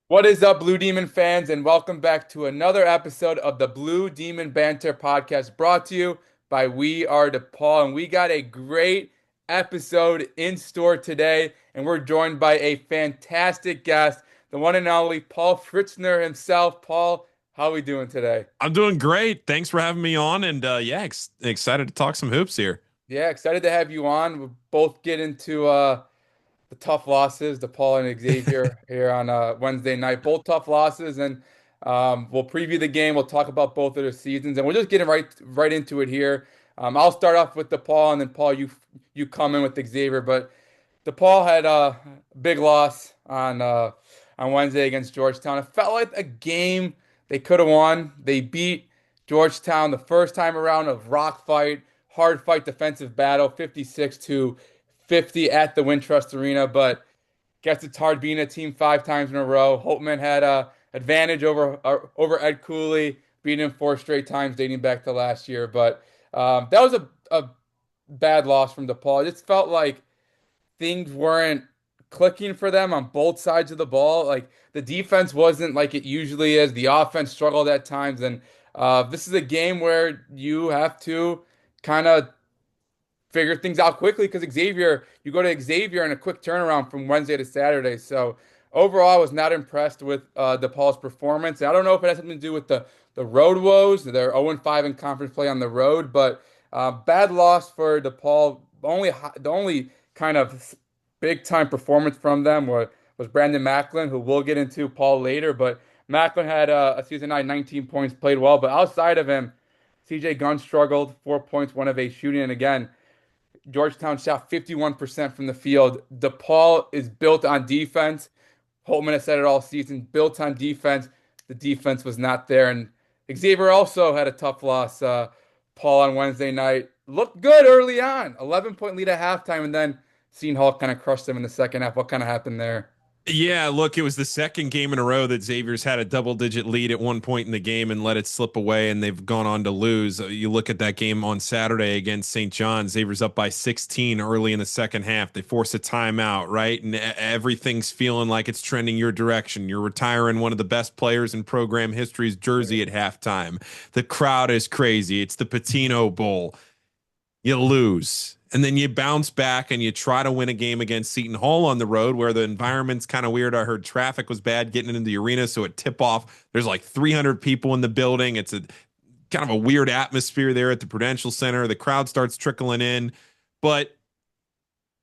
What is up, Blue Demon fans, and welcome back to another episode of the Blue Demon Banter Podcast brought to you by WeAreDePaul. And we got a great episode in store today, and we're joined by a fantastic guest, the one and only Paul Fritschner himself. Paul, how are we doing today? I'm doing great. Thanks for having me on, and excited to talk some hoops here. Yeah, excited to have you on. We'll both get into the tough losses, DePaul and Xavier here on Wednesday night. Both tough losses, and we'll preview the game. We'll talk about both of their seasons, and we'll just get right into it here. I'll start off with DePaul, and then Paul, you come in with Xavier. But DePaul had a big loss on Wednesday against Georgetown. It felt like a game they could have won. They beat Georgetown the first time around, of rock fight, hard fight, defensive battle, 56 to 50 at the Wintrust Arena. But guess it's hard being a team 5 times in a row. Holtman had a advantage over Ed Cooley, beating him 4 straight times dating back to last year. But that was a bad loss from DePaul. It just felt like things weren't clicking for them on both sides of the ball. Like the defense wasn't like it usually is. The offense struggled at times, and this is a game where you have to kind of figure things out quickly because you go to Xavier in a quick turnaround from Wednesday to Saturday. So overall, I was not impressed with DePaul's performance. I don't know if it has something to do with the road woes. They're 0-5 in conference play on the road, but bad loss for DePaul. The only kind of big time performance from them was Brandon Macklin, who we'll get into Paul later. But Macklin had a season high 19 points, played well, but outside of him, CJ Gunn struggled, 4 points, 1 of 8 shooting. And again, Georgetown shot 51% from the field. DePaul is built on defense. Holtman has said it all season, built on defense. The defense was not there. And Xavier also had a tough loss. Paul on Wednesday night looked good early on, 11-point lead at halftime, and then Seton Hall kind of crushed them in the second half. What kind of happened there? Yeah, look, it was the second game in a row that Xavier's had a double-digit lead at one point in the game and let it slip away, and they've gone on to lose. You look at that game on Saturday against St. John, Xavier's up by 16 early in the second half. They force a timeout, right? And everything's feeling like it's trending your direction. You're retiring one of the best players in program history's jersey at halftime. The crowd is crazy. It's the Patino Bowl. You lose. And then you bounce back and you try to win a game against Seton Hall on the road where the environment's kind of weird. I heard traffic was bad getting into the arena. So at tip off, there's like 300 people in the building. It's a kind of a weird atmosphere there at the Prudential Center. The crowd starts trickling in. But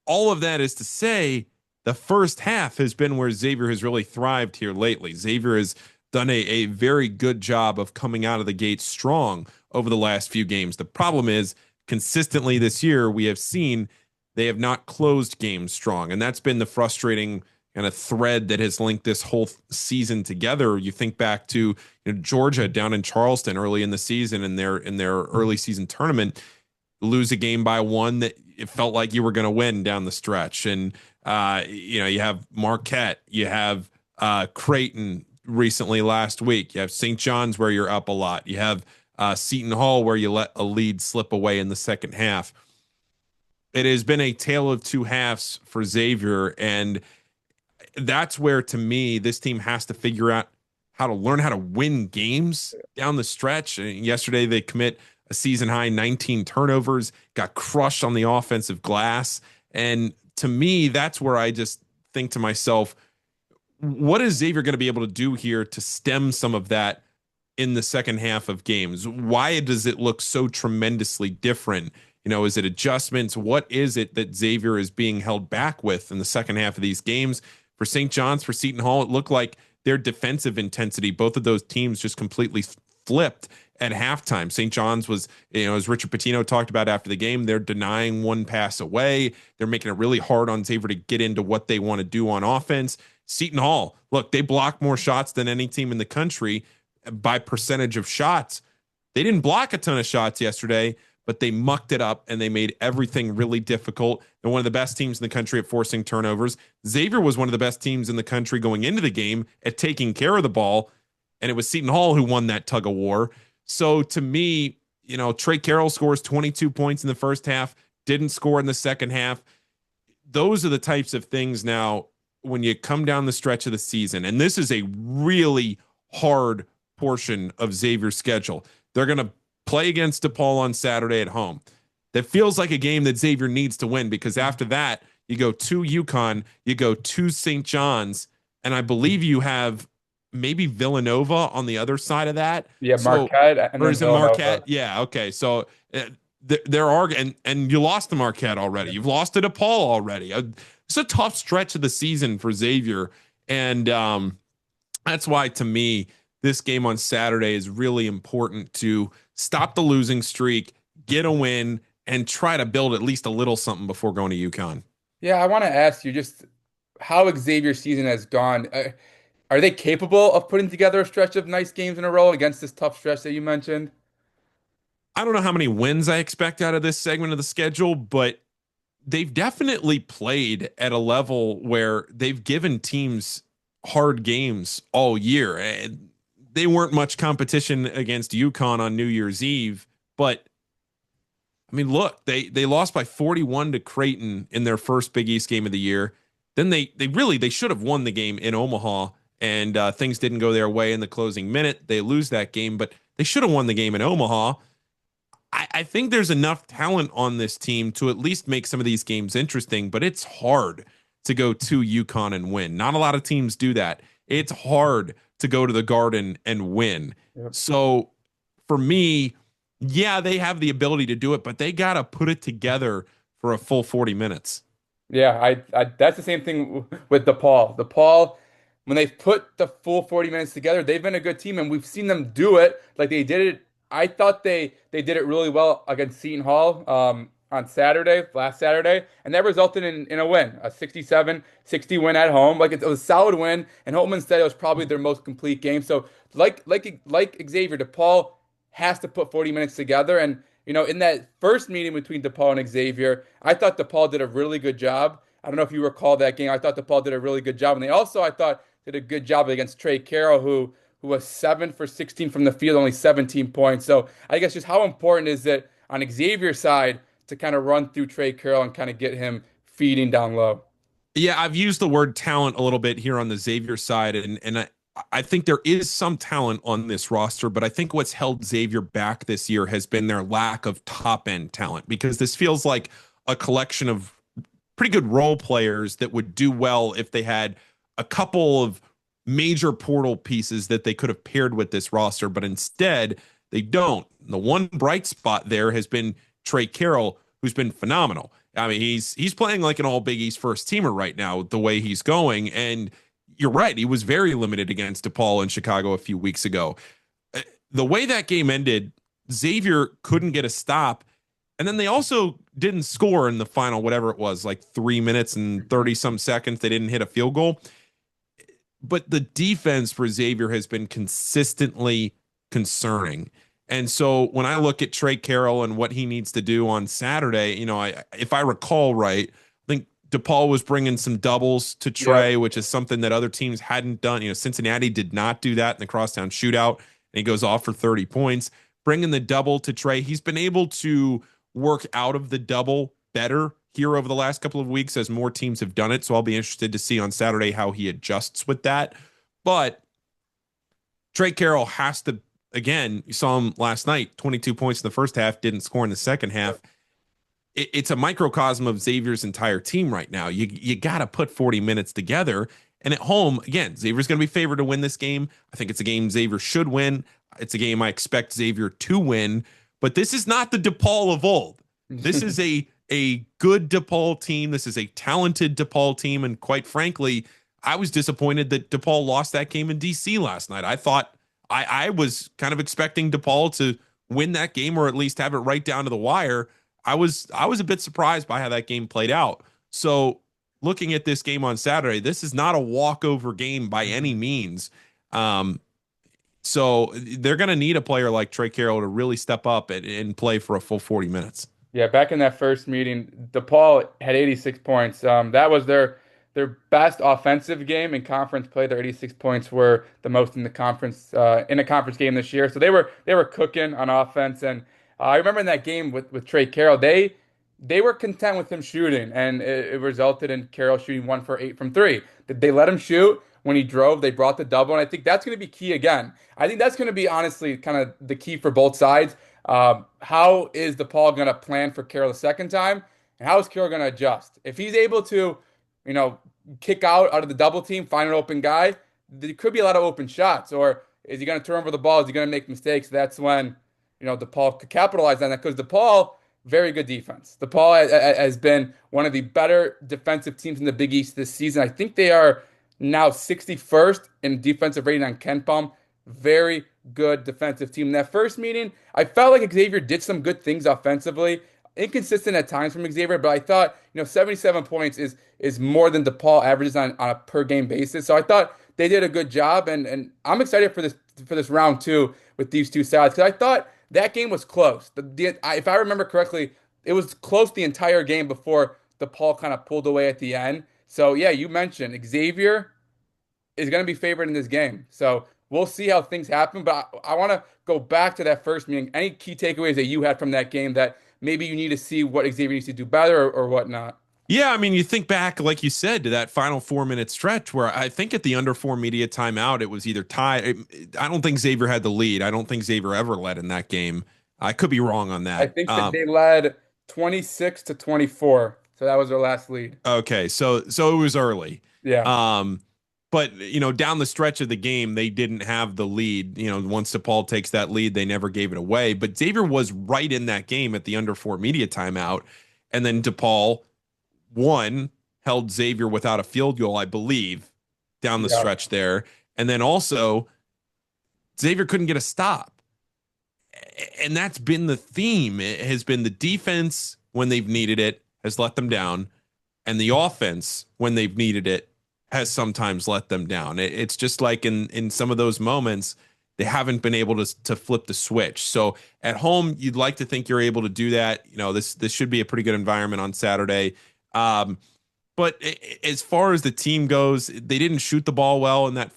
all of that is to say, the first half has been where Xavier has really thrived here lately. Xavier has done a very good job of coming out of the gate strong over the last few games. The problem is, consistently this year, we have seen they have not closed games strong. And that's been the frustrating kind of thread that has linked this whole season together. You think back to Georgia down in Charleston early in the season in their early season tournament, lose a game by one that it felt like you were going to win down the stretch. And, you have Marquette, you have Creighton recently last week, you have St. John's where you're up a lot. You have Seton Hall, where you let a lead slip away in the second half. It has been a tale of two halves for Xavier, and that's where, to me, this team has to figure out how to learn how to win games down the stretch. Yesterday, they commit a season high 19 turnovers, got crushed on the offensive glass, and to me, that's where I just think to myself, what is Xavier going to be able to do here to stem some of that in the second half of games? Why does it look so tremendously different? Is it adjustments? What is it that Xavier is being held back with in the second half of these games? For St. John's, for Seton Hall, it looked like their defensive intensity, both of those teams just completely flipped at halftime. St. John's was, as Richard Pitino talked about after the game, they're denying one pass away. They're making it really hard on Xavier to get into what they want to do on offense. Seton Hall, look, they block more shots than any team in the country by percentage of shots. They didn't block a ton of shots yesterday, but they mucked it up and they made everything really difficult. They're one of the best teams in the country at forcing turnovers. Xavier was one of the best teams in the country going into the game at taking care of the ball, and it was Seton Hall who won that tug of war. So to me, Tre Carroll scores 22 points in the first half, didn't score in the second half. Those are the types of things now when you come down the stretch of the season, and this is a really hard portion of Xavier's schedule. They're going to play against DePaul on Saturday at home. That feels like a game that Xavier needs to win because after that, you go to UConn, you go to St. John's, and I believe you have maybe Villanova on the other side of that. Yeah, So, Marquette and or then is it Marquette? Villanova. Yeah, okay. So there are, and you lost to Marquette already. You've lost to DePaul already. It's a tough stretch of the season for Xavier, and that's why to me this game on Saturday is really important to stop the losing streak, get a win, and try to build at least a little something before going to UConn. Yeah, I want to ask you just how Xavier's season has gone. Are they capable of putting together a stretch of nice games in a row against this tough stretch that you mentioned? I don't know how many wins I expect out of this segment of the schedule, but they've definitely played at a level where they've given teams hard games all year. And they weren't much competition against UConn on New Year's Eve, but I mean, look, they lost by 41 to Creighton in their first Big East game of the year. Then they should have won the game in Omaha, and things didn't go their way in the closing minute. They lose that game, but they should have won the game in Omaha. I think there's enough talent on this team to at least make some of these games interesting, but it's hard to go to UConn and win. Not a lot of teams do that. It's hard to go to the Garden and win. Yep. So for me, yeah, they have the ability to do it, but they got to put it together for a full 40 minutes. Yeah, I that's the same thing with DePaul. DePaul, when they've put the full 40 minutes together, they've been a good team, and we've seen them do it. Like they did it. I thought they did it really well against Seton Hall on Saturday, last Saturday, and that resulted in a win, a 67-60 win at home. Like it was a solid win, and Holtman said it was probably their most complete game. So like Xavier, DePaul has to put 40 minutes together. And, in that first meeting between DePaul and Xavier, I thought DePaul did a really good job. I don't know if you recall that game. I thought DePaul did a really good job. And they also, I thought, did a good job against Tre Carroll, who was 7 for 16 from the field, only 17 points. So I guess just how important is it on Xavier's side to kind of run through Tre Carroll and kind of get him feeding down low? Yeah, I've used the word talent a little bit here on the Xavier side, and I think there is some talent on this roster, but I think what's held Xavier back this year has been their lack of top end talent because this feels like a collection of pretty good role players that would do well if they had a couple of major portal pieces that they could have paired with this roster, but instead they don't. The one bright spot there has been Tre Carroll, who's been phenomenal. I mean, he's playing like an all Big East first teamer right now, the way he's going. And you're right, he was very limited against DePaul in Chicago a few weeks ago. The way that game ended, Xavier couldn't get a stop. And then they also didn't score in the final, whatever it was, like 3 minutes and 30 some seconds. They didn't hit a field goal. But the defense for Xavier has been consistently concerning. And so when I look at Tre Carroll and what he needs to do on Saturday, if I recall right, I think DePaul was bringing some doubles to Tre, which is something that other teams hadn't done. Cincinnati did not do that in the crosstown shootout, and he goes off for 30 points. Bringing the double to Tre, he's been able to work out of the double better here over the last couple of weeks as more teams have done it. So I'll be interested to see on Saturday how he adjusts with that. But Tre Carroll has to, again, you saw him last night, 22 points in the first half, didn't score in the second half. It's a microcosm of Xavier's entire team right now. You got to put 40 minutes together. And at home, again, Xavier's going to be favored to win this game. I think it's a game Xavier should win. It's a game I expect Xavier to win. But this is not the DePaul of old. This is a good DePaul team. This is a talented DePaul team. And quite frankly, I was disappointed that DePaul lost that game in DC last night. I thought I was kind of expecting DePaul to win that game or at least have it right down to the wire. I was a bit surprised by how that game played out. So looking at this game on Saturday, this is not a walkover game by any means. So they're going to need a player like Tre Carroll to really step up and play for a full 40 minutes. Yeah, back in that first meeting, DePaul had 86 points. That was their best offensive game in conference play. Their 86 points were the most in the conference in a conference game this year. So they were cooking on offense. And I remember in that game with Tre Carroll, they they were content with him shooting, and it resulted in Carroll shooting 1 for 8 from three. They let him shoot when he drove. They brought the double, and I think that's going to be key again. I think that's going to be honestly kind of the key for both sides. How is DePaul going to plan for Carroll the second time, and how is Carroll going to adjust? If he's able to, you know, kick out of the double team, find an open guy, there could be a lot of open shots. Or is he going to turn over the ball? Is he going to make mistakes? That's when, DePaul could capitalize on that because DePaul, very good defense. DePaul has been one of the better defensive teams in the Big East this season. I think they are now 61st in defensive rating on KenPom. Very good defensive team. In that first meeting, I felt like Xavier did some good things offensively. Inconsistent at times from Xavier, but I thought, 77 points is more than DePaul averages on a per game basis. So I thought they did a good job, and I'm excited for this round two with these two sides because I thought that game was close. If I remember correctly, it was close the entire game before DePaul kind of pulled away at the end. So yeah, you mentioned Xavier is going to be favored in this game. So we'll see how things happen. But I want to go back to that first meeting. Any key takeaways that you had from that game that maybe you need to see what Xavier needs to do better or whatnot? Yeah, I mean, you think back, like you said, to that final 4 minute stretch where I think at the under four media timeout, it was either tie. I don't think Xavier had the lead. I don't think Xavier ever led in that game. I could be wrong on I that. think that they led 26-24. So that was their last lead. Okay, so it was early. Yeah. But down the stretch of the game, they didn't have the lead. Once DePaul takes that lead, they never gave it away. But Xavier was right in that game at the under four media timeout, and then DePaul held Xavier without a field goal, I believe, down the Yeah. stretch there, and then also Xavier couldn't get a stop, and that's been the theme. It has been the defense when they've needed it has let them down, and the offense when they've needed it has sometimes let them down. It's just like in some of those moments, they haven't been able to flip the switch. So at home, you'd like to think you're able to do that. This should be a pretty good environment on Saturday. But as far as the team goes, they didn't shoot the ball well in that.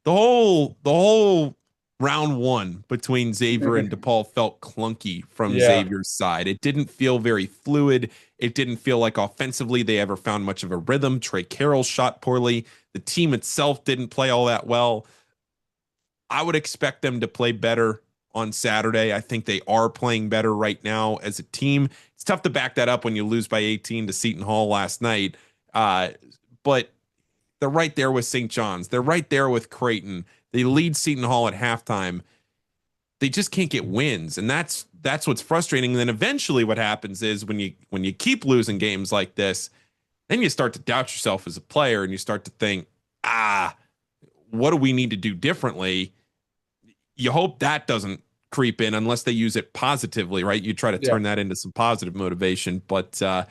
The whole round one between Xavier and DePaul felt clunky from Yeah. Xavier's side. It didn't feel very fluid. It didn't feel like offensively they ever found much of a rhythm. Tre Carroll shot poorly. The team itself didn't play all that well. I would expect them to play better on Saturday. I think they are playing better right now as a team. It's tough to back that up when you lose by 18 to Seton Hall last night. But they're right there with St. John's. They're right there with Creighton. They lead Seton Hall at halftime. They just can't get wins, and that's what's frustrating. And then eventually, what happens is when you keep losing games like this, then you start to doubt yourself as a player, and you start to think, what do we need to do differently? You hope that doesn't creep in unless they use it positively, right? You try to turn that into some positive motivation, but I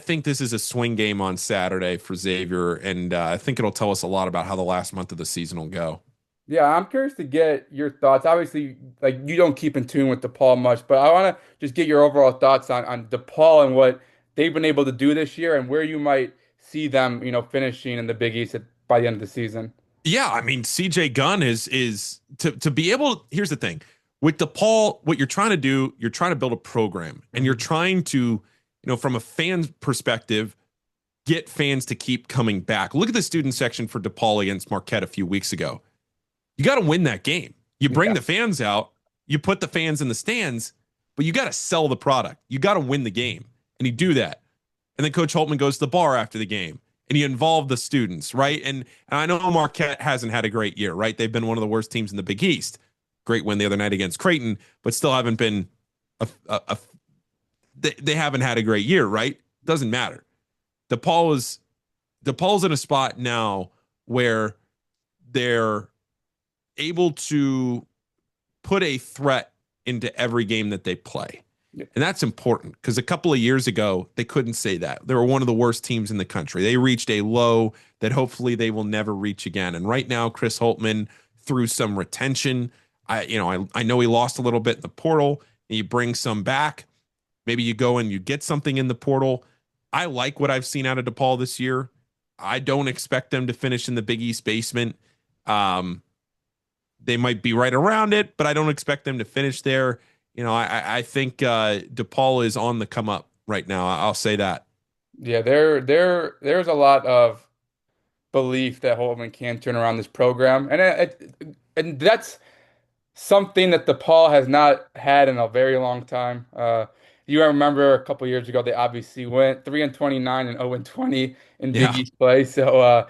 think this is a swing game on Saturday for Xavier, and I think it'll tell us a lot about how the last month of the season will go. Yeah, I'm curious to get your thoughts. Obviously, like you don't keep in tune with DePaul much, but I want to just get your overall thoughts on DePaul and what they've been able to do this year and where you might see them, finishing in the Big East by the end of the season. Yeah, I mean, CJ Gunn is to be able. Here's the thing with DePaul, what you're trying to do, you're trying to build a program, and you're trying to, from a fan perspective, get fans to keep coming back. Look at the student section for DePaul against Marquette a few weeks ago. You got to win that game. You bring the fans out, you put the fans in the stands, but you got to sell the product. You got to win the game, and you do that. And then Coach Holtman goes to the bar after the game, and you involve the students, right? And I know Marquette hasn't had a great year, right? They've been one of the worst teams in the Big East. Great win the other night against Creighton, but still haven't been they haven't had a great year, right? Doesn't matter. DePaul's in a spot now where they're able to put a threat into every game that they play. And that's important because a couple of years ago, they couldn't say that. They were one of the worst teams in the country. They reached a low that hopefully they will never reach again. And right now, Chris Holtman, through some retention, I know he lost a little bit in the portal, and you bring some back. Maybe you go and you get something in the portal. I like what I've seen out of DePaul this year. I don't expect them to finish in the Big East basement. They might be right around it, but I don't expect them to finish there. I think DePaul is on the come up right now. I'll say that. Yeah, there's a lot of belief that Holtman can turn around this program, and that's something that DePaul has not had in a very long time. You remember a couple years ago, they obviously went 3-29 and 0-20 in Big Yeah. East play. So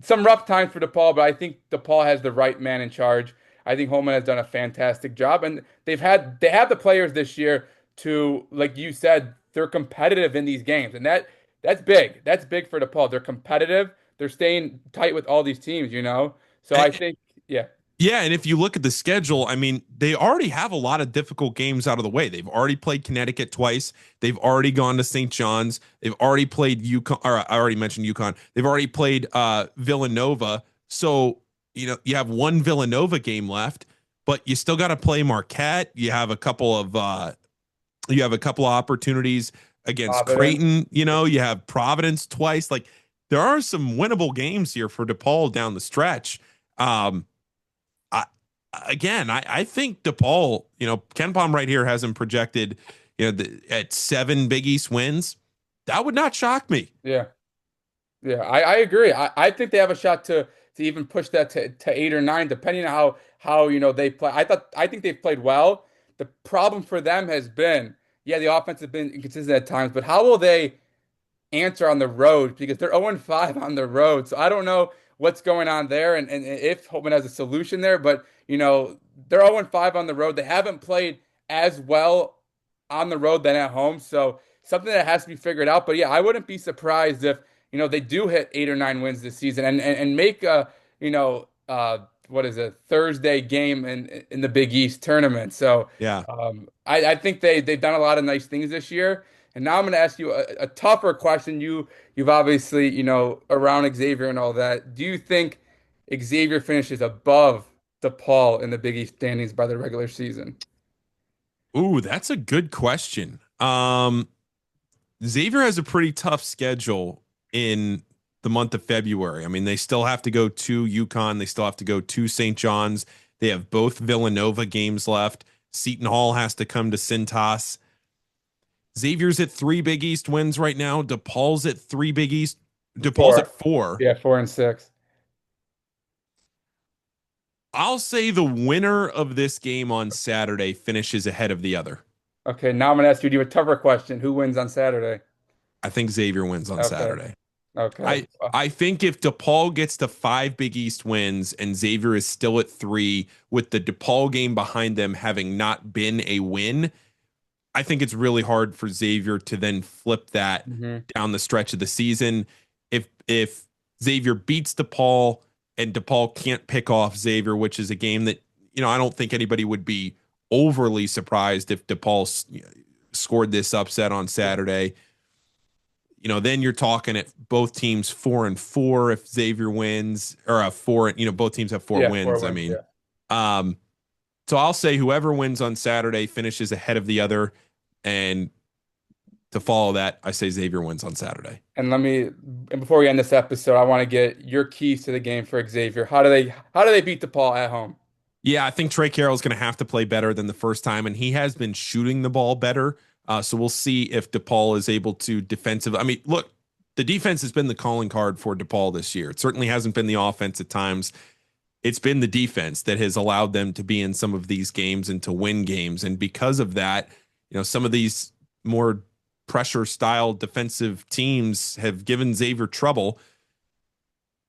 some rough times for DePaul, but I think DePaul has the right man in charge. I think Holman has done a fantastic job, and they have the players this year to, like you said, they're competitive in these games, and that's big. That's big for DePaul. They're competitive. They're staying tight with all these teams, you know. So I think, yeah, Yeah, and if you look at the schedule, I mean, they already have a lot of difficult games out of the way. They've already played Connecticut twice. They've already gone to St. John's. They've already played UConn, or I already mentioned UConn. They've already played Villanova. So, you have one Villanova game left, but you still got to play Marquette. You have a couple of opportunities against Providence. Creighton. You have Providence twice. Like, there are some winnable games here for DePaul down the stretch. Um, I think DePaul, Ken Palm right here has him projected, at 7 Big East wins. That would not shock me. Yeah. Yeah, I agree. I think they have a shot to even push that to 8 or 9, depending on how they play. I think they've played well. The problem for them has been, yeah, the offense has been inconsistent at times, but how will they answer on the road? Because they're 0-5 on the road. So I don't know what's going on there and if Holtman has a solution there, but they're 0-5 on the road. They haven't played as well on the road than at home. So something that has to be figured out. But yeah, I wouldn't be surprised if they do hit 8 or 9 wins this season and make a, what is it, Thursday game in the Big East tournament. So Yeah. I think they've done a lot of nice things this year. And now I'm going to ask you a tougher question. You've obviously, around Xavier and all that. Do you think Xavier finishes above DePaul in the Big East standings by the regular season? Ooh, that's a good question. Xavier has a pretty tough schedule in the month of February. I mean, they still have to go to UConn. They still have to go to St. John's. They have both Villanova games left. Seton Hall has to come to Cintas. Xavier's at 3 Big East wins right now. DePaul's at 3 Big East. DePaul's at Four. 4. Yeah, 4-6. I'll say the winner of this game on Saturday finishes ahead of the other. Okay, now I'm going to ask you a tougher question. Who wins on Saturday? I think Xavier wins on Okay. Saturday. Okay. I think if DePaul gets to 5 Big East wins and Xavier is still at 3, with the DePaul game behind them having not been a win, I think it's really hard for Xavier to then flip that Hmm. down the stretch of the season. If Xavier beats DePaul and DePaul can't pick off Xavier, which is a game that I don't think anybody would be overly surprised if DePaul scored this upset on Saturday. Then you're talking at both teams 4-4 if Xavier wins, or a 4. Both teams have 4 Yeah, wins. four I wins. mean, Yeah. um, so I'll say whoever wins on Saturday finishes ahead of the other, and to follow that, I say Xavier wins on Saturday. And before we end this episode, I want to get your keys to the game for Xavier. How do they beat DePaul at home? Yeah, I think Tre Carroll is going to have to play better than the first time, and he has been shooting the ball better. So we'll see if DePaul is able to defensive. I mean, look, the defense has been the calling card for DePaul this year. It certainly hasn't been the offense at times. It's been the defense that has allowed them to be in some of these games and to win games. And because of that, some of these more pressure style defensive teams have given Xavier trouble.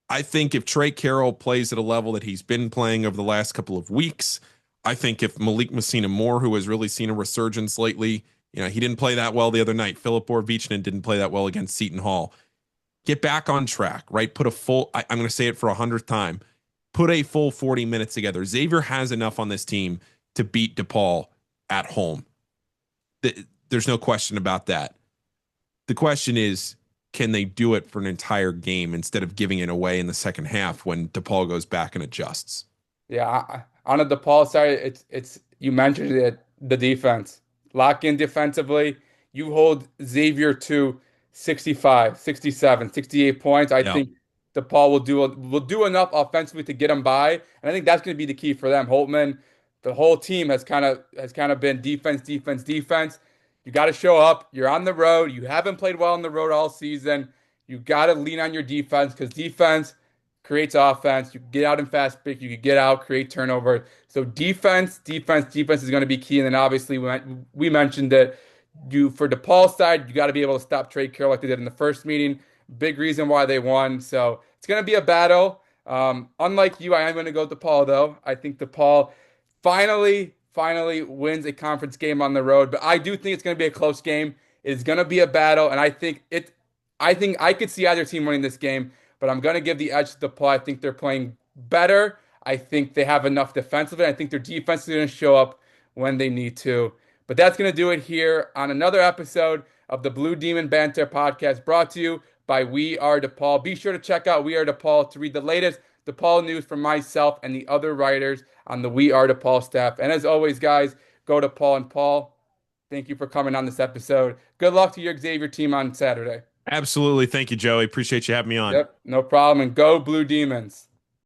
I think if Tre Carroll plays at a level that he's been playing over the last couple of weeks, I think if Malik Messina Moore, who has really seen a resurgence lately, he didn't play that well the other night. Philip Orvichnin didn't play that well against Seton Hall. Get back on track, right? Put a full, I'm going to say it for 100th time, put a full 40 minutes together. Xavier has enough on this team to beat DePaul at home. There's no question about that. The question is, can they do it for an entire game instead of giving it away in the second half when DePaul goes back and adjusts? Yeah, on the DePaul side, it's you mentioned it, the defense. Lock in defensively. You hold Xavier to 65, 67, 68 points. I Yeah. think DePaul will do enough offensively to get them by, and I think that's going to be the key for them. Holtman the whole team has kind of been defense, defense, defense. You got to show up. You're on the road. You haven't played well on the road all season. You got to lean on your defense because defense creates offense. You can get out in fast break. You can get out, create turnover. So defense, defense, defense is going to be key. And then obviously we mentioned that for DePaul side, you got to be able to stop Tre Carroll like they did in the first meeting. Big reason why they won. So it's going to be a battle. Unlike you, I am going to go DePaul though. I think DePaul finally wins a conference game on the road. But I do think it's going to be a close game. It's going to be a battle, and I think I could see either team winning this game. But I'm going to give the edge to DePaul. I think they're playing better. I think they have enough defensively. I think their defense is going to show up when they need to. But that's going to do it here on another episode of the Blue Demon Banter Podcast, brought to you by WeAreDePaul. Be sure to check out WeAreDePaul to read the latest DePaul news from myself and the other writers on the WeAreDePaul staff. And as always, guys, go to Paul. And Paul, thank you for coming on this episode. Good luck to your Xavier team on Saturday. Absolutely. Thank you, Joey. Appreciate you having me on. Yep, no problem. And go Blue Demons.